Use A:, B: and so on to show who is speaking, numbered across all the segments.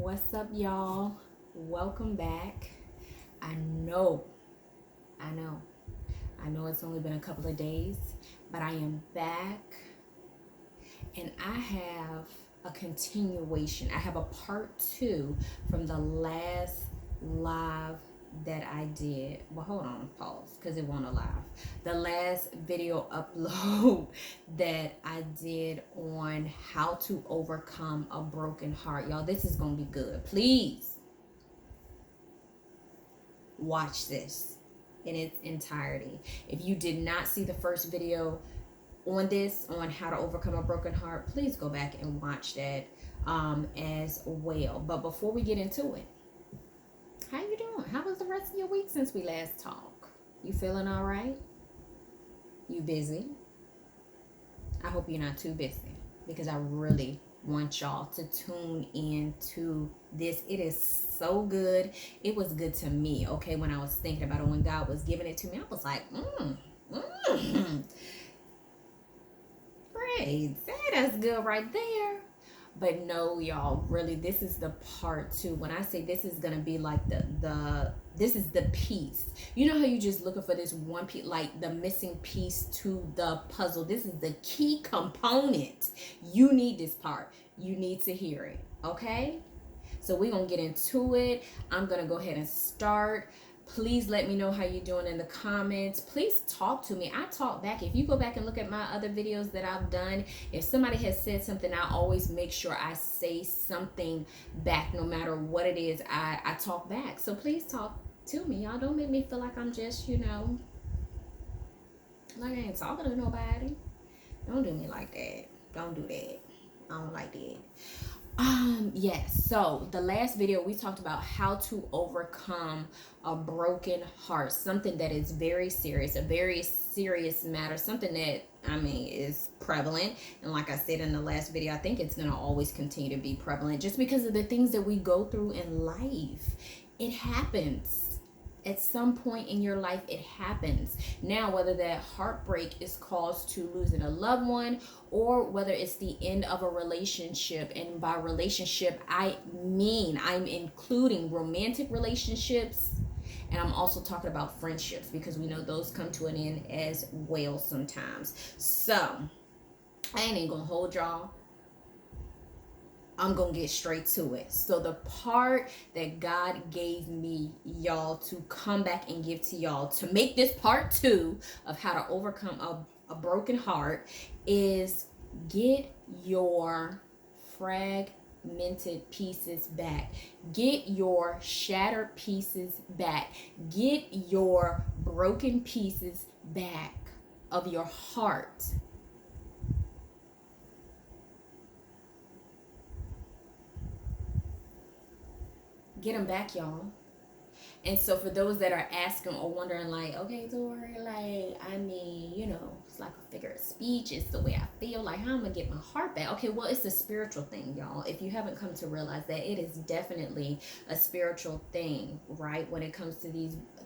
A: What's up, y'all? Welcome back. I know, I know, I know it's only been a couple of days, but I am back and I have a continuation. I have a part two from the last live that I did. Well, hold on, pause, because it won't allow. The last video upload that I did on how to overcome a broken heart. Y'all, this is going to be good. Please watch this in its entirety. If you did not see the first video on this, on how to overcome a broken heart, please go back and watch that as well. But before we get into it, how you doing? How was the rest of your week since we last talked? You feeling all right? You busy? I hope you're not too busy, because I really want y'all to tune in to this. It is so good. It was good to me, okay? When I was thinking about it, when God was giving it to me, I was like, great. That's good right there. But no, y'all, really, this is the part two. When I say this is gonna be like this is the piece. You know how you just looking for this one piece, like the missing piece to the puzzle. This is the key component. You need this part. You need to hear it. Okay? So we're gonna get into it. I'm gonna go ahead and start. Please let me know how you're doing in the comments. Please talk to me. I talk back. If you go back and look at my other videos that I've done, if somebody has said something, I always make sure I say something back. No matter what it is, I talk back. So please talk to me. Y'all don't make me feel like I'm just, like I ain't talking to nobody. Don't do me like that. Don't do that. I don't like that. Yes, so the last video we talked about how to overcome a broken heart, something that is very serious, a very serious matter, something that is prevalent. And like I said in the last video, I think it's going to always continue to be prevalent just because of the things that we go through in life. It happens. At some point in your life, it happens. Now, whether that heartbreak is caused to losing a loved one, or whether it's the end of a relationship, and by relationship, I'm including romantic relationships, and I'm also talking about friendships, because we know those come to an end as well sometimes. So, I ain't even gonna hold y'all. I'm going to get straight to it. So the part that God gave me, y'all, to come back and give to y'all, to make this part two of how to overcome a broken heart, is get your fragmented pieces back. Get your shattered pieces back. Get your broken pieces back of your heart. Get them back, y'all. And so for those that are asking or wondering, like, okay, Tori, like, it's like a figure of speech. It's the way I feel. Like, how am I going to get my heart back? Okay, well, it's a spiritual thing, y'all. If you haven't come to realize that, it is definitely a spiritual thing, right? When it comes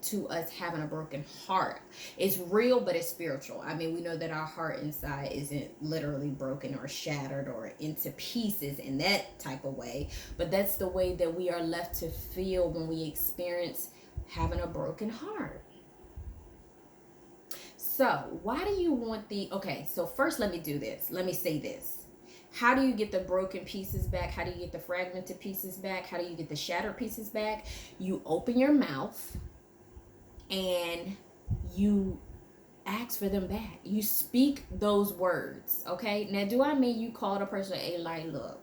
A: to us having a broken heart. It's real, but it's spiritual. We know that our heart inside isn't literally broken or shattered or into pieces in that type of way. But that's the way that we are left to feel when we experience having a broken heart. So why do you want so first let me do this. Let me say this. How do you get the broken pieces back? How do you get the fragmented pieces back? How do you get the shattered pieces back? You open your mouth and you ask for them back. You speak those words, okay? Now, do I mean you call the person, hey, like, look,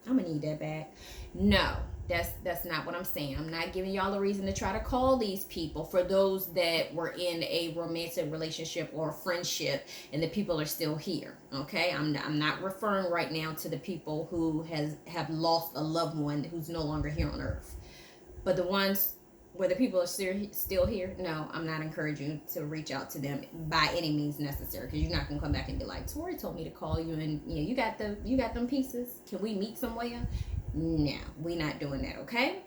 A: I'm gonna need that back? No, that's not what I'm saying. I'm not giving y'all a reason to try to call these people. For those that were in a romantic relationship or friendship and the people are still here, okay? I'm not referring right now to the people who have lost a loved one who's no longer here on earth. But the ones where the people are still here, no, I'm not encouraging you to reach out to them by any means necessary, because you're not gonna come back and be like, Tori told me to call you, and you got them pieces. Can we meet somewhere? No, we're not doing that, okay?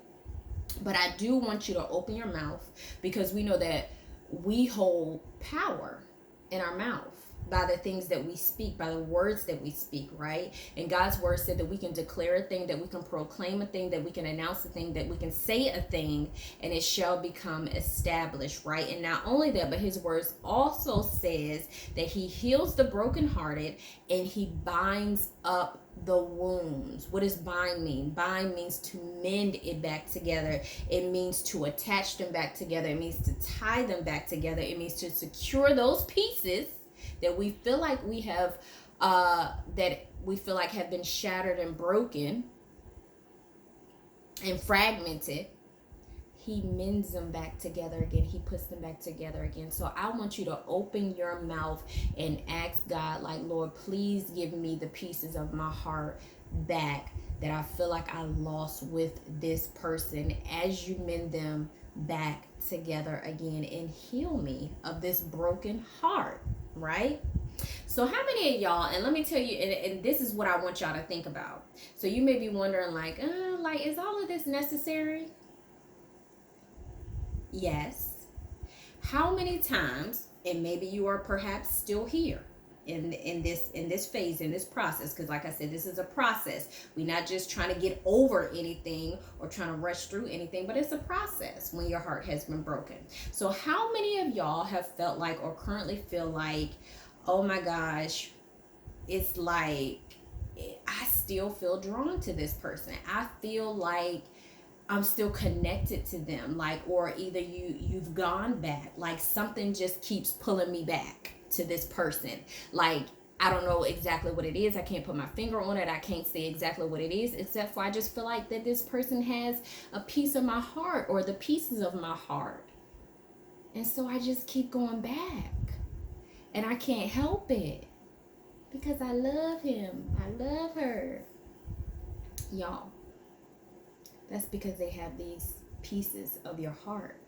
A: But I do want you to open your mouth, because we know that we hold power in our mouth. by the things that we speak, by the words that we speak, right? And God's word said that we can declare a thing, that we can proclaim a thing, that we can announce a thing, that we can say a thing, and it shall become established, right? And not only that, but his words also says that he heals the brokenhearted and he binds up the wounds. What does bind mean? Bind means to mend it back together. It means to attach them back together. It means to tie them back together. It means to secure those pieces that we feel like we have have been shattered and broken and fragmented. He mends them back together again. He puts them back together again. So I want you to open your mouth and ask God, like, Lord, please give me the pieces of my heart back that I feel like I lost with this person, as you mend them back together again, and heal me of this broken heart, right? So how many of y'all, and let me tell you, and this is what I want y'all to think about. So you may be wondering, like, is all of this necessary? Yes. How many times, and maybe you are perhaps still here in this phase, in this process, because like I said, this is a process. We're not just trying to get over anything or trying to rush through anything, but it's a process when your heart has been broken. So how many of y'all have felt like, or currently feel like, oh my gosh, it's like I still feel drawn to this person. I feel like I'm still connected to them, like, or either you've gone back, like something just keeps pulling me back to this person. Like, I don't know exactly what it is. I can't put my finger on it. I can't say exactly what it is, except for I just feel like that this person has a piece of my heart, or the pieces of my heart. And so I just keep going back. And I can't help it because I love him. I love her. Y'all, that's because they have these pieces of your heart.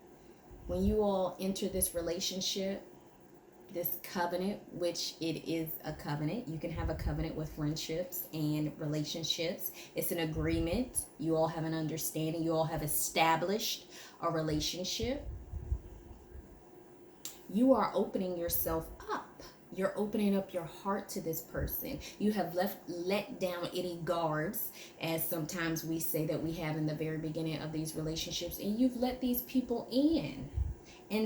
A: When you all enter this relationship, this covenant, which it is a covenant. You can have a covenant with friendships and relationships. It's an agreement. You all have an understanding. You all have established a relationship. You are opening yourself up. You're opening up your heart to this person. You have let down any guards, as sometimes we say that we have in the very beginning of these relationships, and you've let these people in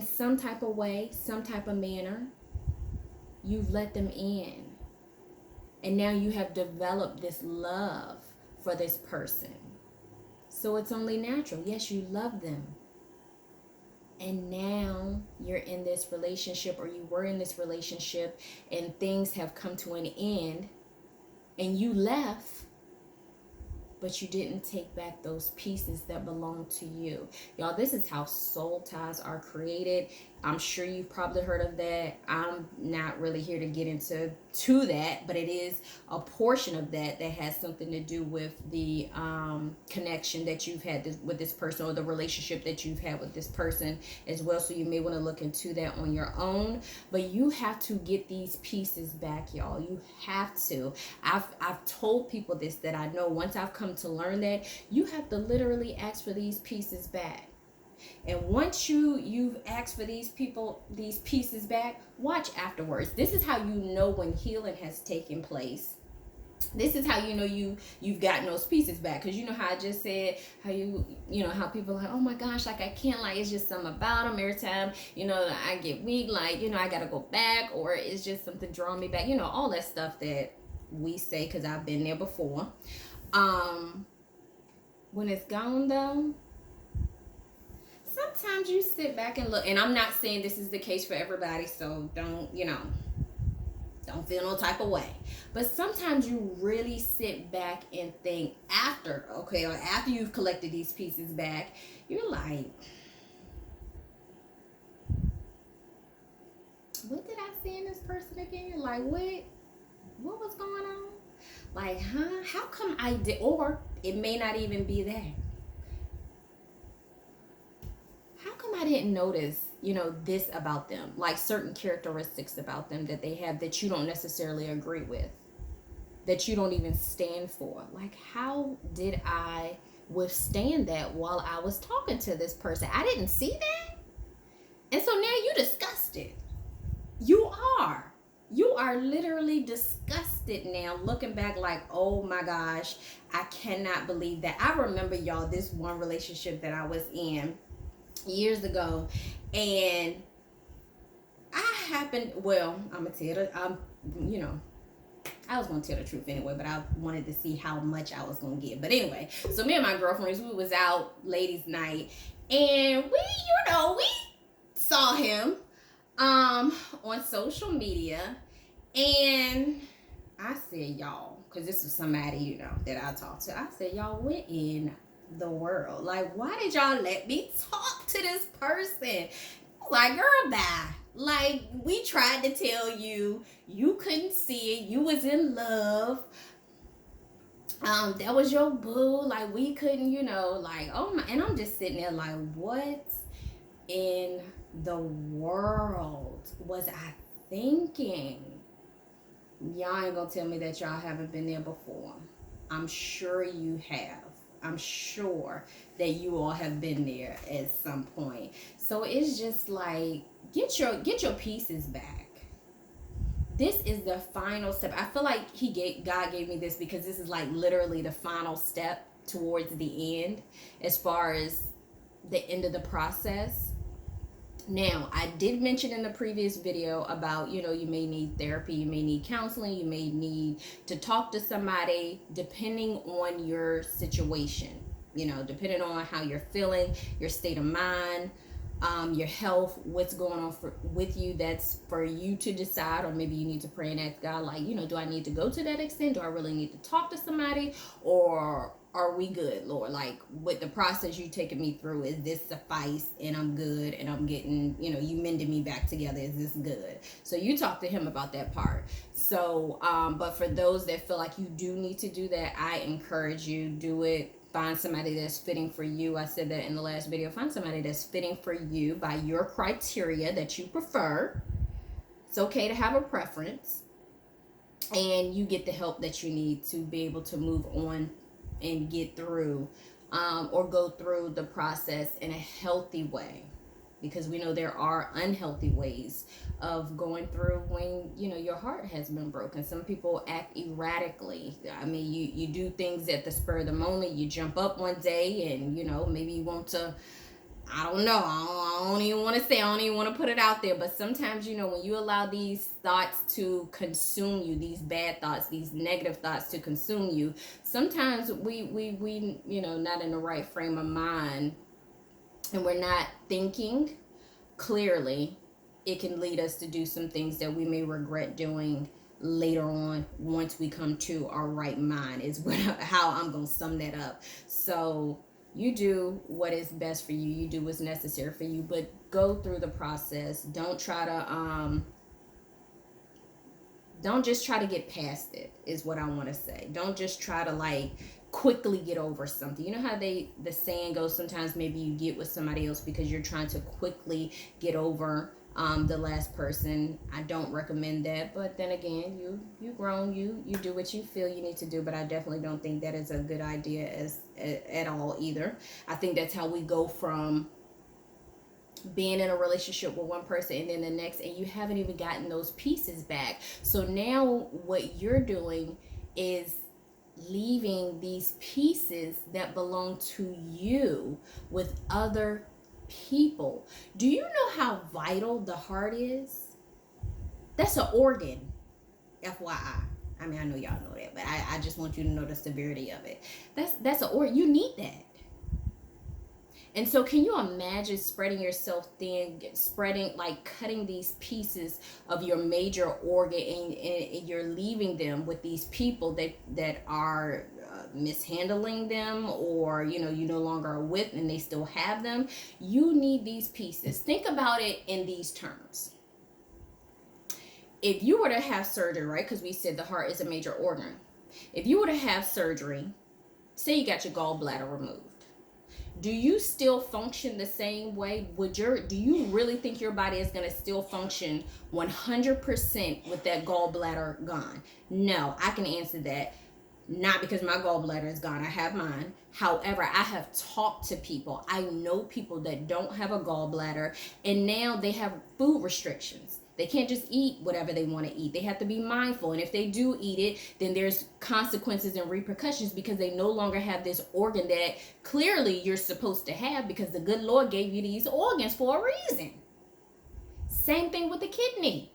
A: some type of way, some type of manner. You've let them in. And now you have developed this love for this person. So it's only natural. Yes, you love them. And now you're in this relationship, or you were in this relationship, and things have come to an end, and you left, but you didn't take back those pieces that belong to you. Y'all, this is how soul ties are created. I'm sure you've probably heard of that. I'm not really here to get into that, but it is a portion of that has something to do with the connection that you've had with this person, or the relationship that you've had with this person as well. So you may want to look into that on your own. But you have to get these pieces back, y'all. You have to. I've told people this, that I know once I've come to learn that you have to literally ask for these pieces back. And once you've asked for these pieces back, watch afterwards. This is how you know when healing has taken place. This is how you know you've gotten those pieces back. Because you know how I just said, how how people are like, oh my gosh, like I can't, like it's just something about them every time, I get weak, like, I gotta go back, or it's just something drawing me back, all that stuff that we say, because I've been there before. When it's gone though, sometimes you sit back and look, and I'm not saying this is the case for everybody, so don't feel no type of way. But sometimes you really sit back and think after you've collected these pieces back, you're like, what did I see in this person again? Like, what was going on? Like, how come I did? Or it may not even be that. How come I didn't notice, this about them? Like certain characteristics about them that they have that you don't necessarily agree with, that you don't even stand for. Like, how did I withstand that while I was talking to this person? I didn't see that. And so now you disgusted. You are. You are literally disgusted now, looking back like, oh my gosh, I cannot believe that. I remember, y'all, this one relationship that I was in years ago, and I'm gonna tell the, you know, I was gonna tell the truth anyway, but I wanted to see how much I was gonna get. But anyway, so me and my girlfriends, we was out ladies' night, and we saw him on social media, and I said, y'all, because this was somebody, that I talked to. I said, y'all, what in the world? Like, why did y'all let me talk to this person? Like, girl, bye. Like, we tried to tell you, you couldn't see it, you was in love. That was your boo. Like, we couldn't, like, oh my. And I'm just sitting there like, what in the world was I thinking? Y'all ain't gonna tell me that y'all haven't been there before. I'm sure you have. I'm sure that you all have been there at some point. So it's just like, get your pieces back. This is the final step. I feel like God gave me this because this is like literally the final step towards the end, as far as the end of the process. Now, I did mention in the previous video about, you may need therapy, you may need counseling, you may need to talk to somebody depending on your situation, depending on how you're feeling, your state of mind, your health, what's going on with you. That's for you to decide, or maybe you need to pray and ask God, like, do I need to go to that extent? Do I really need to talk to somebody, or are we good, Lord? Like, with the process you taking me through, is this suffice and I'm good and I'm getting, you mending me back together? Is this good? So you talk to him about that part. So, but for those that feel like you do need to do that, I encourage you, do it. Find somebody that's fitting for you. I said that in the last video. Find somebody that's fitting for you by your criteria that you prefer. It's okay to have a preference. And you get the help that you need to be able to move on and get through, or go through the process in a healthy way, because we know there are unhealthy ways of going through when your heart has been broken. Some people act erratically. I mean, you do things at the spur of the moment. You jump up one day and maybe you want to, I don't know. I don't even want to say. I don't even want to put it out there. But sometimes, when you allow these thoughts to consume you, these bad thoughts, these negative thoughts to consume you, sometimes we not in the right frame of mind, and we're not thinking clearly. It can lead us to do some things that we may regret doing later on once we come to our right mind, is how I'm going to sum that up. So you do what is best for you. You do what's necessary for you, but go through the process. Don't try to, don't just try to get past it, is what I want to say. Don't just try to like quickly get over something. You know how the saying goes, sometimes maybe you get with somebody else because you're trying to quickly get over the last person. I don't recommend that, but then again, you grown, you do what you feel you need to do, but I definitely don't think that is a good idea at all either. I think that's how we go from being in a relationship with one person and then the next, and you haven't even gotten those pieces back. So now what you're doing is leaving these pieces that belong to you with other people. Do you know how vital the heart is? That's an organ, FYI. I mean, I know y'all know that, but I just want you to know the severity of it. That's an organ. You need that. And so can you imagine spreading yourself thin, cutting these pieces of your major organ, and you're leaving them with these people that are mishandling them, or you no longer are with, and they still have them. You need these pieces. Think about it in these terms. If you were to have surgery, right, because we said the heart is a major organ. If you were to have surgery, say you got your gallbladder removed, do you still function the same way? Do you really think your body is going to still function 100% with that gallbladder gone? No, I can answer that. Not because my gallbladder is gone. I have mine. However, I have talked to people. I know people that don't have a gallbladder, and now they have food restrictions. They can't just eat whatever they want to eat. They have to be mindful. And if they do eat it, then there's consequences and repercussions because they no longer have this organ that clearly you're supposed to have because the good Lord gave you these organs for a reason. Same thing with the kidney.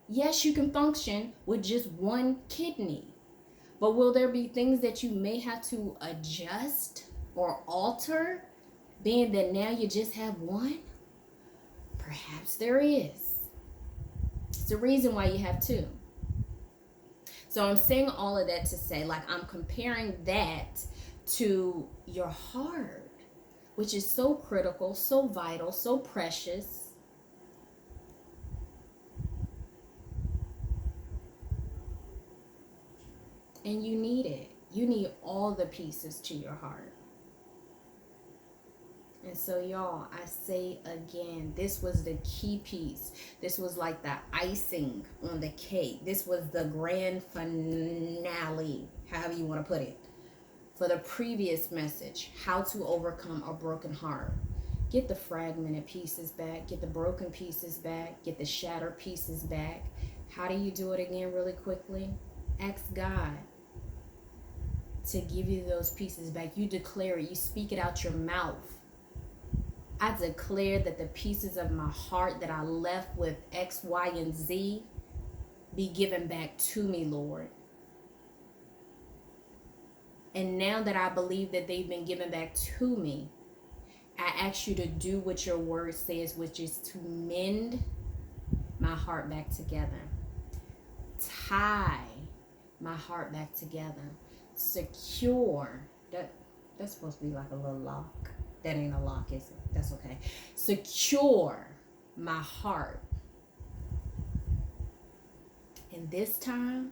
A: Yes, you can function with just one kidney. But will there be things that you may have to adjust or alter, being that now you just have one? Perhaps there is. It's the reason why you have two. So I'm saying all of that to say, like, I'm comparing that to your heart, which is so critical, so vital, so precious. And you need it. You need all the pieces to your heart. And so, y'all, I say again, this was the key piece. This was like the icing on the cake. This was the grand finale, however you want to put it, for the previous message, how to overcome a broken heart. Get the fragmented pieces back. Get the broken pieces back. Get the shattered pieces back. How do you do it again really quickly? Ask God to give you those pieces back. You declare it. You speak it out your mouth. I declare that the pieces of my heart that I left with X, Y, and Z be given back to me, Lord. And now that I believe that they've been given back to me, I ask you to do what your word says, which is to mend my heart back together. Tie my heart back together. Secure. That's supposed to be like a little lock. That ain't a lock, is it? That's okay. Secure my heart. And this time,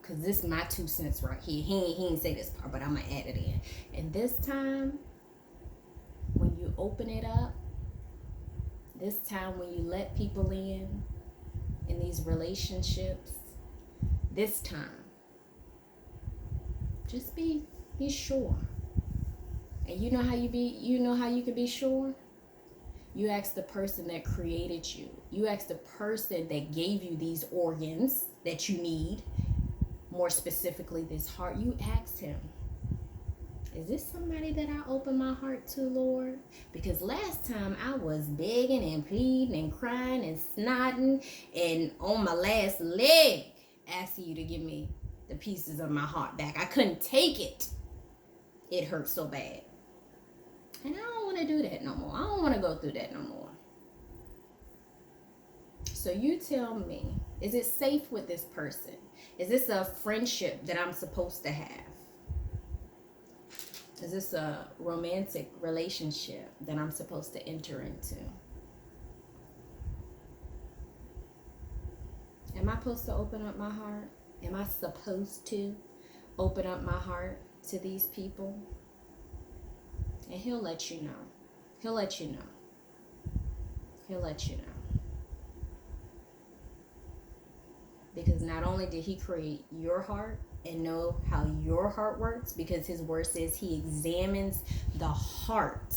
A: because this is my 2 cents right here. He ain't say this part, but I'm going to add it in. And this time, when you open it up, this time when you let people in these relationships, this time, just be sure. And you know how you can be sure? You ask the person that created you. You ask the person that gave you these organs that you need, more specifically this heart. You ask him, is this somebody that I open my heart to, Lord? Because last time I was begging and pleading and crying and snotting and on my last leg asking you to give me the pieces of my heart back. I couldn't take it. It hurt so bad. And I don't want to do that no more. I don't want to go through that no more. So you tell me, is it safe with this person? Is this a friendship that I'm supposed to have? Is this a romantic relationship that I'm supposed to enter into? Am I supposed to open up my heart? Am I supposed to open up my heart to these people? And he'll let you know. He'll let you know. He'll let you know. Because not only did he create your heart and know how your heart works, because his word says he examines the heart.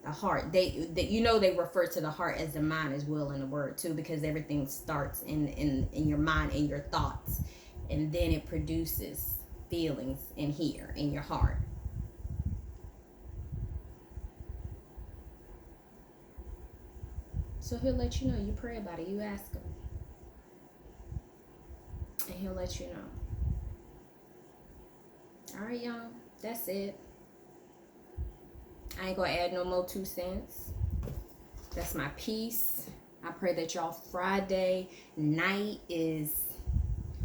A: The heart. They refer to the heart as the mind as well in the word too, because everything starts in your mind and your thoughts. And then it produces feelings in here, in your heart. So he'll let you know. You pray about it. You ask him. And he'll let you know. All right, y'all. That's it. I ain't going to add no more 2 cents. That's my piece. I pray that y'all Friday night is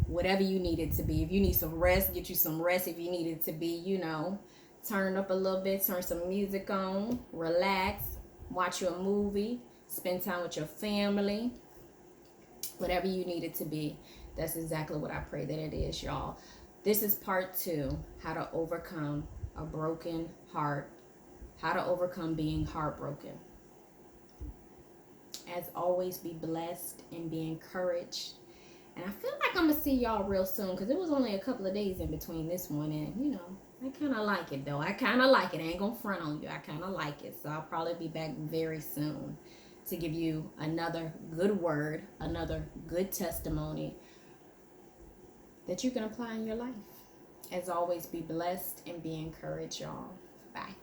A: whatever you need it to be. If you need some rest, get you some rest. If you need it to be, turn up a little bit, turn some music on, relax, watch your movie, spend time with your family, whatever you need it to be. That's exactly what I pray that it is, y'all. This is part 2, how to overcome a broken heart, how to overcome being heartbroken. As always, be blessed and be encouraged. And I feel like I'm going to see y'all real soon, because it was only a couple of days in between this one. And, I kind of like it, though. I kind of like it. I ain't going to front on you. I kind of like it. So I'll probably be back very soon. to give you another good word, another good testimony that you can apply in your life. As always, be blessed and be encouraged, y'all. Bye.